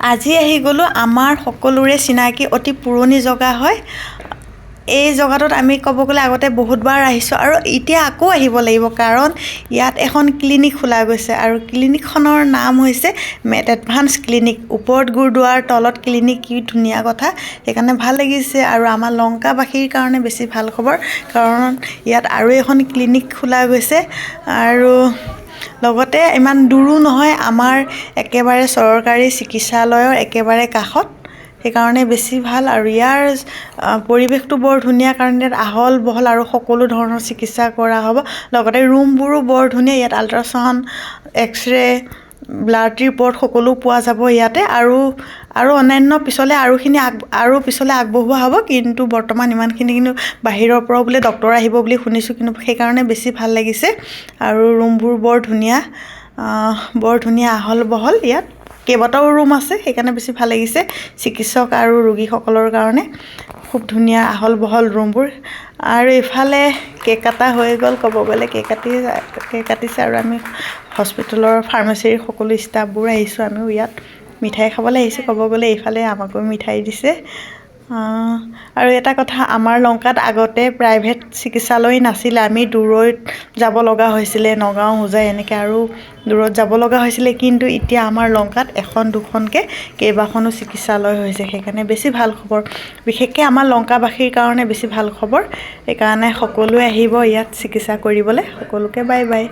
আজি আহি গ'লোঁ আমাৰ সকলোৰে চিনাকি অতি পুৰণি জগা হয়। এই জগাটোত আমি ক'ব গ'লে আগতে বহুতবাৰ আহিছোঁ আৰু এতিয়া আকৌ আহিব লাগিব, কাৰণ ইয়াত এখন ক্লিনিক খোলা গৈছে আৰু ক্লিনিকখনৰ নাম হৈছে মেট এডভান্স ক্লিনিক। ওপৰত গুৰুদুৱাৰ, তলত ক্লিনিক, কি ধুনীয়া কথা। সেইকাৰণে ভাল লাগিছে আৰু আমাৰ লংকাবাসীৰ কাৰণে বেছি ভাল খবৰ, কাৰণ ইয়াত আৰু এখন ক্লিনিক খোলা গৈছে আৰু লগতে ইমান দূৰো নহয়, আমাৰ একেবাৰে চৰকাৰী চিকিৎসালয়ৰ একেবাৰে কাষত। সেইকাৰণে বেছি ভাল আৰু ইয়াৰ পৰিৱেশটো বৰ ধুনীয়া, কাৰণ ইয়াত আহল বহল আৰু সকলো ধৰণৰ চিকিৎসা কৰা হ'ব। লগতে ৰুমবোৰো বৰ ধুনীয়া, ইয়াত আল্ট্ৰাচাউণ্ড, এক্সৰে, ব্লাড ৰিপৰ্ট সকলো পোৱা যাব ইয়াতে। আৰু অন্যান্য পিছলৈ পিছলৈ আগবঢ়োৱা হ'ব, কিন্তু বৰ্তমান ইমানখিনি কিন্তু বাহিৰৰ পৰাও বোলে ডক্তৰ আহিব বুলি শুনিছোঁ, কিন্তু সেইকাৰণে বেছি ভাল লাগিছে। আৰু ৰুমবোৰ বৰ ধুনীয়া আহল বহল। ইয়াত কেইবাটাও ৰুম আছে, সেইকাৰণে বেছি ভাল লাগিছে চিকিৎসক আৰু ৰোগীসকলৰ কাৰণে। খুব ধুনীয়া আহল বহল ৰুমবোৰ। আৰু ইফালে কেক কাটা হৈ গ'ল, ক'ব গ'লে কেক কাটিছে আৰু আমি হস্পিটেলৰ ফাৰ্মাচীৰ সকলো ষ্টাফবোৰ আহিছোঁ। আমিও ইয়াত মিঠাই খাবলৈ আহিছোঁ, ক'ব গ'লে এইফালে আমাকো মিঠাই দিছে। আৰু এটা কথা, আমাৰ লংকাত আগতে প্ৰাইভেট চিকিৎসালয় নাছিলে, আমি দূৰৈত যাব লগা হৈছিলে, নগাঁও, হোজাই এনেকৈ আৰু দূৰত যাব লগা হৈছিলে। কিন্তু এতিয়া আমাৰ লংকাত এখন দুখনকৈ কেইবাখনো চিকিৎসালয় হৈছে, সেইকাৰণে বেছি ভাল খবৰ। বিশেষকৈ আমাৰ লংকাবাসীৰ কাৰণে বেছি ভাল খবৰ। সেইকাৰণে সকলোৱে আহিব ইয়াত চিকিৎসা কৰিবলৈ। সকলোকে বাই বাই।